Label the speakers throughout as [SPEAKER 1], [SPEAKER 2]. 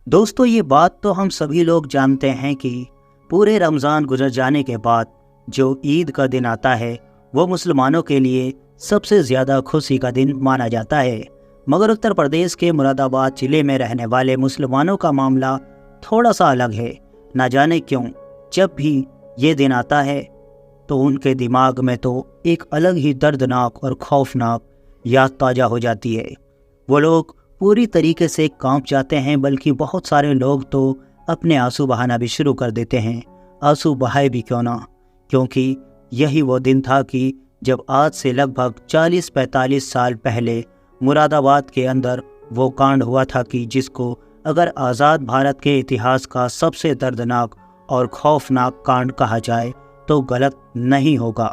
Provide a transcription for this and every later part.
[SPEAKER 1] दोस्तों, ये बात तो हम सभी लोग जानते हैं कि पूरे रमज़ान गुजर जाने के बाद जो ईद का दिन आता है वो मुसलमानों के लिए सबसे ज़्यादा खुशी का दिन माना जाता है। मगर उत्तर प्रदेश के मुरादाबाद ज़िले में रहने वाले मुसलमानों का मामला थोड़ा सा अलग है। ना जाने क्यों जब भी ये दिन आता है तो उनके दिमाग में तो एक अलग ही दर्दनाक और खौफनाक याद ताज़ा हो जाती है। वो लोग पूरी तरीके से कांप जाते हैं, बल्कि बहुत सारे लोग तो अपने आंसू बहाना भी शुरू कर देते हैं। आंसू बहाए भी क्यों ना, क्योंकि यही वो दिन था कि जब आज से लगभग 40-45 साल पहले मुरादाबाद के अंदर वो कांड हुआ था कि जिसको अगर आज़ाद भारत के इतिहास का सबसे दर्दनाक और खौफनाक कांड कहा जाए तो गलत नहीं होगा।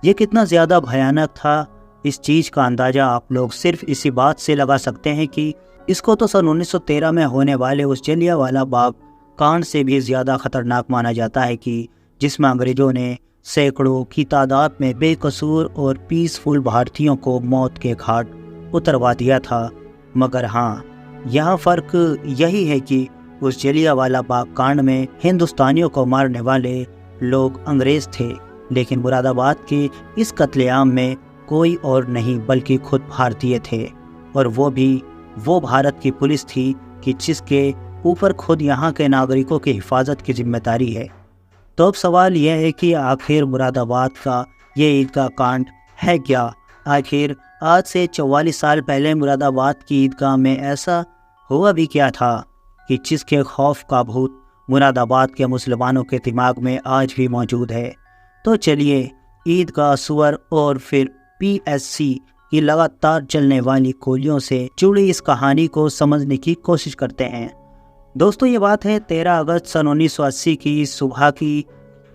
[SPEAKER 1] ये कितना ज़्यादा भयानक था, इस चीज़ का अंदाज़ा आप लोग सिर्फ इसी बात से लगा सकते हैं कि इसको तो सन 1913 में होने वाले उस जलियांवाला बाग कांड से भी ज़्यादा खतरनाक माना जाता है कि जिसमें अंग्रेज़ों ने सैकड़ों की तादाद में बेकसूर और पीसफुल भारतीयों को मौत के घाट उतरवा दिया था। मगर हाँ, यहाँ फ़र्क यही है कि उस जलियांवाला बाग कांड में हिंदुस्तानियों को मारने वाले लोग अंग्रेज़ थे, लेकिन मुरादाबाद के इस कत्लेआम में कोई और नहीं बल्कि खुद भारतीय थे। और वो भी वो भारत की पुलिस थी कि जिसके ऊपर खुद यहाँ के नागरिकों की हिफाजत की जिम्मेदारी है। तो अब सवाल यह है कि आखिर मुरादाबाद का ये ईदगाह कांड है क्या? आखिर आज से 44 साल पहले मुरादाबाद की ईदगाह में ऐसा हुआ भी क्या था कि जिसके खौफ का भूत मुरादाबाद के मुसलमानों के दिमाग में आज भी मौजूद है। तो चलिए ईदगाह सुअर और फिर PSC की लगातार चलने वाली गोलियों से जुड़ी इस कहानी को समझने की कोशिश करते हैं। दोस्तों, ये बात है 13 अगस्त सन 1980 की सुबह की,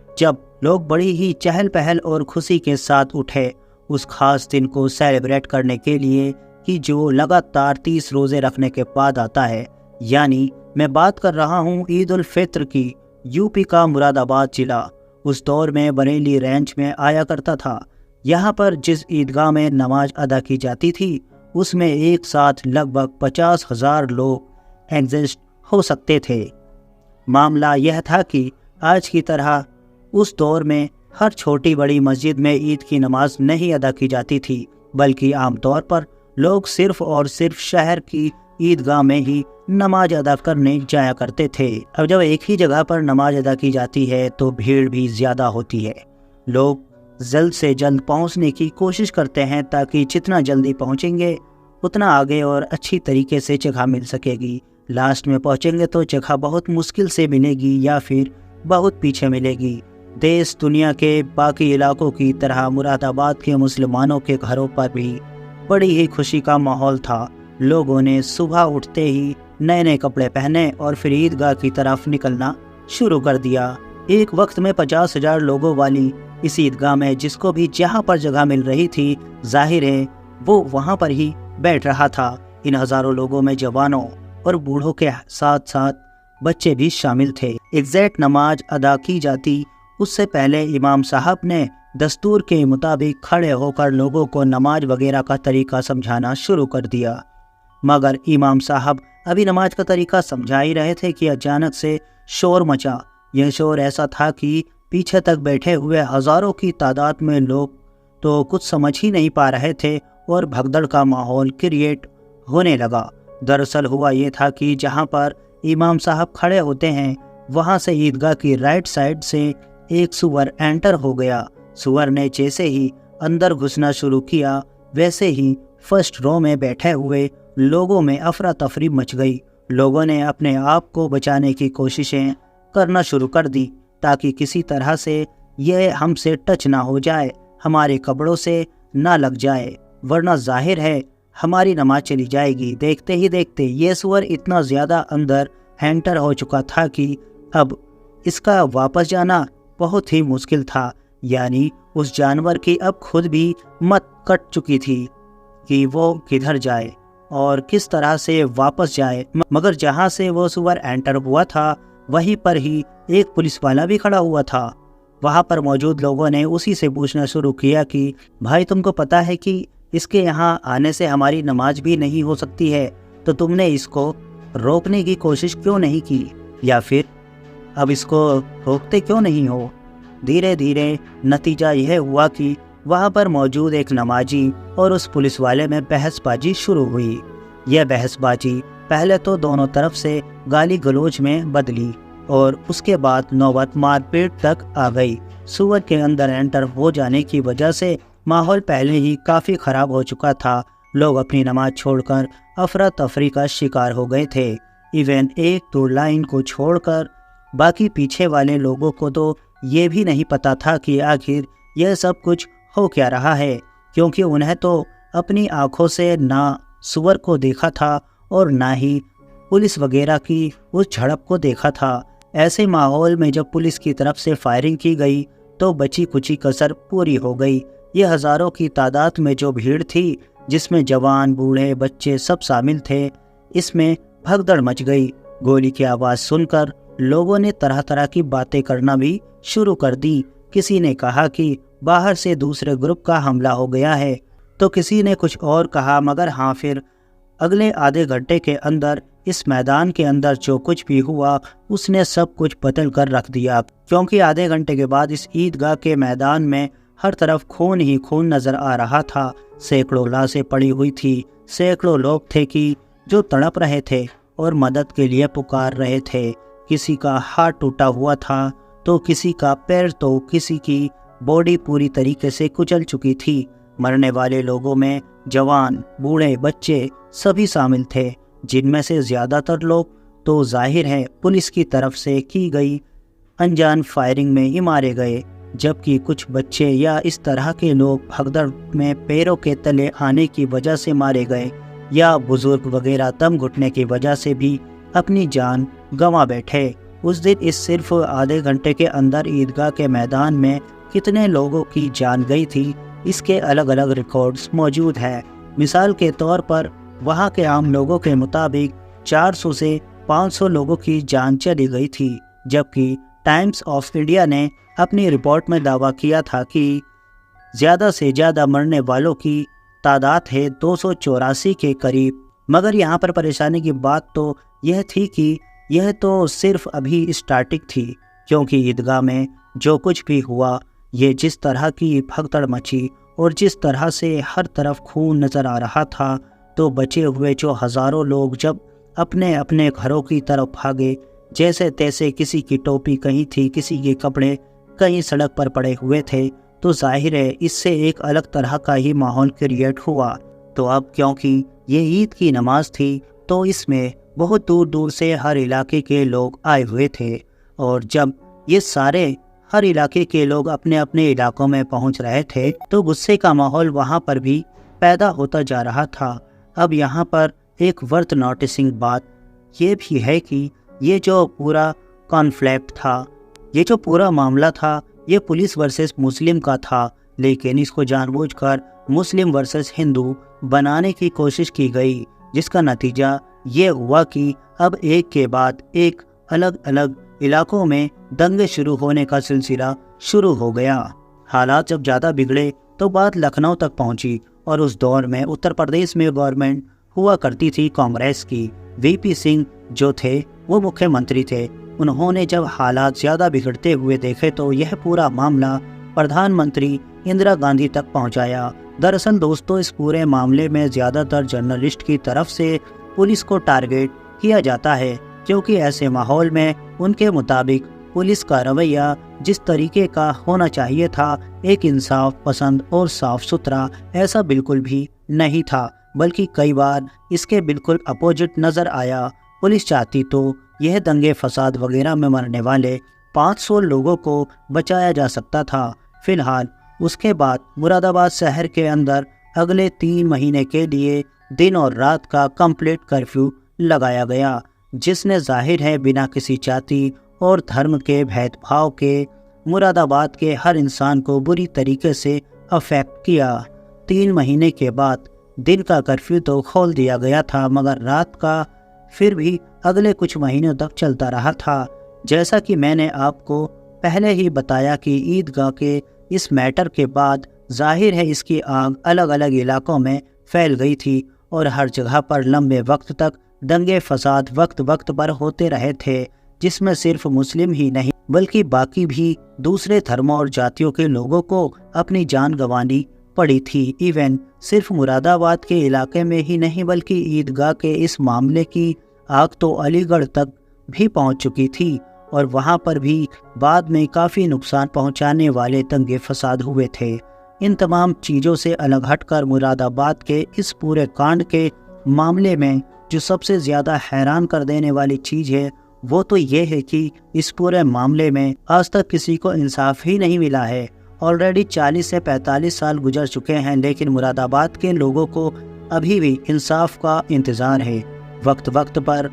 [SPEAKER 1] जब लोग बड़ी ही चहल पहल और खुशी के साथ उठे उस खास दिन को सेलिब्रेट करने के लिए कि जो लगातार 30 रोज़े रखने के बाद आता है। यानी मैं बात कर रहा हूँ ईद उल फित्र की। यूपी का मुरादाबाद जिला उस दौर में बरेली रेंज में आया करता था। यहाँ पर जिस ईदगाह में नमाज अदा की जाती थी उसमें एक साथ लगभग 50,000 लोग एग्जिस्ट हो सकते थे। मामला यह था कि आज की तरह उस दौर में हर छोटी बड़ी मस्जिद में ईद की नमाज नहीं अदा की जाती थी, बल्कि आमतौर पर लोग सिर्फ और सिर्फ शहर की ईदगाह में ही नमाज अदा करने जाया करते थे। अब जब एक ही जगह पर नमाज अदा की जाती है तो भीड़ भी ज़्यादा होती है। लोग जल्द से जल्द पहुंचने की कोशिश करते हैं ताकि जितना जल्दी पहुंचेंगे उतना आगे और अच्छी तरीके से जगह मिल सकेगी। लास्ट में पहुंचेंगे तो जगह बहुत मुश्किल से मिलेगी या फिर बहुत पीछे मिलेगी। देश दुनिया के बाकी इलाकों की तरह मुरादाबाद के मुसलमानों के घरों पर भी बड़ी ही खुशी का माहौल था। लोगों ने सुबह उठते ही नए नए कपड़े पहने और फिर ईदगाह की तरफ निकलना शुरू कर दिया। एक वक्त में 50,000 लोगों वाली इस ईदगाह में जिसको भी जहाँ पर जगह मिल रही थी, जाहिर है वो वहाँ पर ही बैठ रहा था। इन हज़ारों लोगों में जवानों और बूढ़ों के साथ साथ बच्चे भी शामिल थे। एग्जैक्ट नमाज अदा की जाती उससे पहले इमाम साहब ने दस्तूर के मुताबिक खड़े होकर लोगों को नमाज वगैरह का तरीका समझाना शुरू कर दिया। मगर इमाम साहब अभी नमाज का तरीका समझा ही रहे थे कि अचानक से शोर मचा। यह शोर ऐसा था कि पीछे तक बैठे हुए हज़ारों की तादाद में लोग तो कुछ समझ ही नहीं पा रहे थे और भगदड़ का माहौल क्रिएट होने लगा। दरअसल हुआ ये था कि जहाँ पर इमाम साहब खड़े होते हैं वहाँ से ईदगाह की राइट साइड से एक सुअर एंटर हो गया। सुअर ने जैसे ही अंदर घुसना शुरू किया वैसे ही फर्स्ट रो में बैठे हुए लोगों में अफरा तफरी मच गई। लोगों ने अपने आप को बचाने की कोशिशें करना शुरू कर दी ताकि किसी तरह से यह हमसे टच ना हो जाए, हमारे कपड़ों से ना लग जाए, वरना जाहिर है हमारी नमाज चली जाएगी। देखते ही देखते ये सुअर इतना ज़्यादा अंदर एंटर हो चुका था कि अब इसका वापस जाना बहुत ही मुश्किल था। यानी उस जानवर की अब खुद भी मत कट चुकी थी कि वो किधर जाए और किस तरह से वापस जाए। मगर जहाँ से वो सुअर एंटर हुआ था वहीं पर ही एक पुलिस वाला भी खड़ा हुआ था। वहाँ पर मौजूद लोगों ने उसी से पूछना शुरू किया कि भाई, तुमको पता है कि इसके यहाँ आने से हमारी नमाज भी नहीं हो सकती है, तो तुमने इसको रोकने की कोशिश क्यों नहीं की, या फिर अब इसको रोकते क्यों नहीं हो? धीरे धीरे नतीजा यह हुआ कि वहाँ पर मौजूद एक नमाजी और उस पुलिस वाले में बहसबाजी शुरू हुई। यह बहसबाजी पहले तो दोनों तरफ से गाली गलौज में बदली और उसके बाद नौबत मारपीट तक आ गई। सुअर के अंदर एंटर हो जाने की वजह से माहौल पहले ही काफ़ी ख़राब हो चुका था। लोग अपनी नमाज छोड़कर अफरा तफरी का शिकार हो गए थे। इवन एक दो लाइन को छोड़कर बाकी पीछे वाले लोगों को तो ये भी नहीं पता था कि आखिर यह सब कुछ हो क्या रहा है, क्योंकि उन्हें तो अपनी आंखों से ना सुअर को देखा था और ना ही पुलिस वगैरह की उस झड़प को देखा था। ऐसे माहौल में जब पुलिस की तरफ से फायरिंग की गई तो बची कुची कसर पूरी हो गई। ये हज़ारों की तादाद में जो भीड़ थी, जिसमें जवान बूढ़े बच्चे सब शामिल थे, इसमें भगदड़ मच गई। गोली की आवाज़ सुनकर लोगों ने तरह तरह की बातें करना भी शुरू कर दी। किसी ने कहा कि बाहर से दूसरे ग्रुप का हमला हो गया है, तो किसी ने कुछ और कहा। मगर हाँ, फिर अगले आधे घंटे के अंदर इस मैदान के अंदर जो कुछ भी हुआ उसने सब कुछ बदल कर रख दिया, क्योंकि आधे घंटे के बाद इस ईदगाह के मैदान में हर तरफ खून ही खून नज़र आ रहा था। सैकड़ों लाशें पड़ी हुई थी, सैकड़ों लोग थे कि जो तड़प रहे थे और मदद के लिए पुकार रहे थे। किसी का हाथ टूटा हुआ था तो किसी का पैर, तो किसी की बॉडी पूरी तरीके से कुचल चुकी थी। मरने वाले लोगों में जवान बूढ़े बच्चे सभी शामिल थे, जिनमें से ज़्यादातर लोग तो जाहिर है पुलिस की तरफ से की गई अनजान फायरिंग में ही मारे गए, जबकि कुछ बच्चे या इस तरह के लोग भगदड़ में पैरों के तले आने की वजह से मारे गए, या बुजुर्ग वगैरह दम घुटने की वजह से भी अपनी जान गंवा बैठे। उस दिन इस सिर्फ आधे घंटे के अंदर ईदगाह के मैदान में कितने लोगों की जान गई थी, इसके अलग अलग रिकॉर्ड्स मौजूद हैं। मिसाल के तौर पर वहाँ के आम लोगों के मुताबिक 400 से 500 लोगों की जान चली गई थी, जबकि टाइम्स ऑफ इंडिया ने अपनी रिपोर्ट में दावा किया था कि ज़्यादा से ज़्यादा मरने वालों की तादाद है 284 के करीब। मगर यहाँ पर परेशानी की बात तो यह थी कि यह तो सिर्फ अभी स्टार्टिंग थी, क्योंकि ईदगाह में जो कुछ भी हुआ, ये जिस तरह की भगदड़ मची और जिस तरह से हर तरफ खून नज़र आ रहा था, तो बचे हुए जो हज़ारों लोग जब अपने अपने घरों की तरफ भागे, जैसे तैसे किसी की टोपी कहीं थी, किसी के कपड़े कहीं सड़क पर पड़े हुए थे, तो जाहिर है इससे एक अलग तरह का ही माहौल क्रिएट हुआ। तो अब क्योंकि ये ईद की नमाज थी, तो इसमें बहुत दूर दूर से हर इलाके के लोग आए हुए थे, और जब ये सारे हर इलाके के लोग अपने अपने इलाकों में पहुंच रहे थे, तो गुस्से का माहौल वहां पर भी पैदा होता जा रहा था। अब यहाँ पर एक वर्थ नोटिसिंग बात ये भी है कि ये जो पूरा कॉन्फ्लिक्ट था, ये जो पूरा मामला था, ये पुलिस वर्सेस मुस्लिम का था, लेकिन इसको जानबूझकर मुस्लिम वर्सेस हिंदू बनाने की कोशिश की गई, जिसका नतीजा ये हुआ कि अब एक के बाद एक अलग अलग इलाकों में दंगे शुरू होने का सिलसिला शुरू हो गया। हालात जब ज़्यादा बिगड़े तो बात लखनऊ तक पहुंची, और उस दौर में उत्तर प्रदेश में गवर्नमेंट हुआ करती थी कांग्रेस की। वीपी सिंह जो थे वो मुख्यमंत्री थे। उन्होंने जब हालात ज़्यादा बिगड़ते हुए देखे तो यह पूरा मामला प्रधानमंत्री इंदिरा गांधी तक पहुंचाया। दरअसल दोस्तों, इस पूरे मामले में ज़्यादातर जर्नलिस्ट की तरफ से पुलिस को टारगेट किया जाता है, क्योंकि ऐसे माहौल में उनके मुताबिक पुलिस का रवैया जिस तरीके का होना चाहिए था, एक इंसाफ पसंद और साफ सुथरा, ऐसा बिल्कुल भी नहीं था, बल्कि कई बार इसके बिल्कुल अपोजिट नज़र आया। पुलिस चाहती तो यह दंगे फसाद वगैरह में मरने वाले 500 लोगों को बचाया जा सकता था। फिलहाल उसके बाद मुरादाबाद शहर के अंदर अगले 3 महीने के लिए दिन और रात का कंप्लीट कर्फ्यू लगाया गया, जिसने जाहिर है बिना किसी जाति और धर्म के भेदभाव के मुरादाबाद के हर इंसान को बुरी तरीके से अफेक्ट किया। 3 महीने के बाद दिन का कर्फ्यू तो खोल दिया गया था, मगर रात का फिर भी अगले कुछ महीनों तक चलता रहा था। जैसा कि मैंने आपको पहले ही बताया कि ईदगाह के इस मैटर के बाद जाहिर है इसकी आग अलग अलग इलाकों में फैल गई थी और हर जगह पर लंबे वक्त तक दंगे फसाद वक्त वक्त पर होते रहे थे, जिसमें सिर्फ मुस्लिम ही नहीं बल्कि बाकी भी दूसरे धर्मों और जातियों के लोगों को अपनी जान गंवानी पड़ी थी। इवन सिर्फ मुरादाबाद के इलाके में ही नहीं बल्कि ईदगाह के इस मामले की आग तो अलीगढ़ तक भी पहुंच चुकी थी और वहां पर भी बाद में काफ़ी नुकसान पहुंचाने वाले दंगे फसाद हुए थे। इन तमाम चीज़ों से अलग हटकर मुरादाबाद के इस पूरे कांड के मामले में जो सबसे ज़्यादा हैरान कर देने वाली चीज़ है वो तो ये है कि इस पूरे मामले में आज तक किसी को इंसाफ ही नहीं मिला है। ऑलरेडी 40 से 45 साल गुजर चुके हैं, लेकिन मुरादाबाद के लोगों को अभी भी इंसाफ का इंतज़ार है। वक्त वक्त पर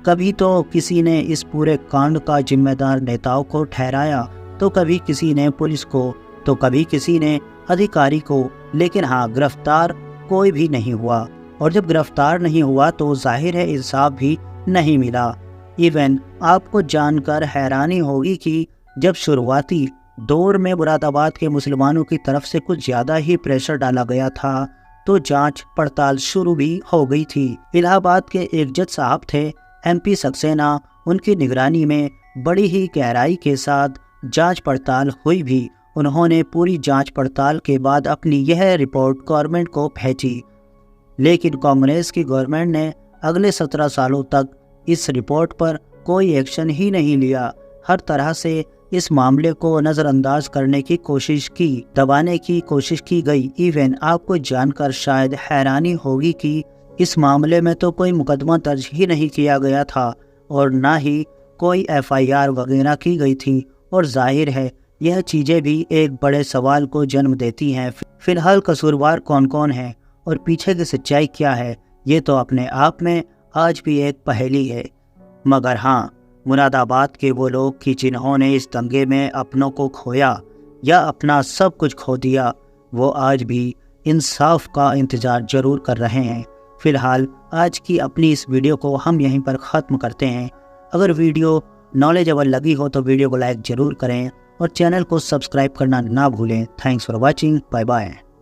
[SPEAKER 1] कभी तो किसी ने इस पूरे कांड का जिम्मेदार नेताओं को ठहराया, तो कभी किसी ने पुलिस को, तो कभी किसी ने अधिकारी को, लेकिन हाँ, गिरफ्तार कोई भी नहीं हुआ। और जब गिरफ्तार नहीं हुआ तो जाहिर है इंसाफ भी नहीं मिला। इवन आपको जानकर हैरानी होगी कि जब शुरुआती दौर में मुरादाबाद के मुसलमानों की तरफ से कुछ ज़्यादा ही प्रेशर डाला गया था तो जांच पड़ताल शुरू भी हो गई थी। इलाहाबाद के एक जज साहब थे MP सक्सेना, उनकी निगरानी में बड़ी ही गहराई के साथ जांच पड़ताल हुई भी। उन्होंने पूरी जांच पड़ताल के बाद अपनी यह रिपोर्ट गवर्नमेंट को भेजी, लेकिन कांग्रेस की गवर्नमेंट ने अगले 17 सालों तक इस रिपोर्ट पर कोई एक्शन ही नहीं लिया। हर तरह से इस मामले को नज़रअंदाज करने की कोशिश की, दबाने की कोशिश की गई। इवन आपको जानकर शायद हैरानी होगी कि इस मामले में तो कोई मुकदमा दर्ज ही नहीं किया गया था और ना ही कोई FIR वगैरह की गई थी। और जाहिर है यह चीज़ें भी एक बड़े सवाल को जन्म देती हैं। फिलहाल कसूरवार कौन कौन है और पीछे की सच्चाई क्या है, ये तो अपने आप में आज भी एक पहेली है। मगर हाँ, मुरादाबाद के वो लोग कि जिन्होंने इस दंगे में अपनों को खोया या अपना सब कुछ खो दिया, वो आज भी इंसाफ का इंतज़ार ज़रूर कर रहे हैं। फ़िलहाल आज की अपनी इस वीडियो को हम यहीं पर ख़त्म करते हैं। अगर वीडियो नॉलेजेबल लगी हो तो वीडियो को लाइक ज़रूर करें और चैनल को सब्सक्राइब करना ना भूलें। Thanks for watching. Bye bye.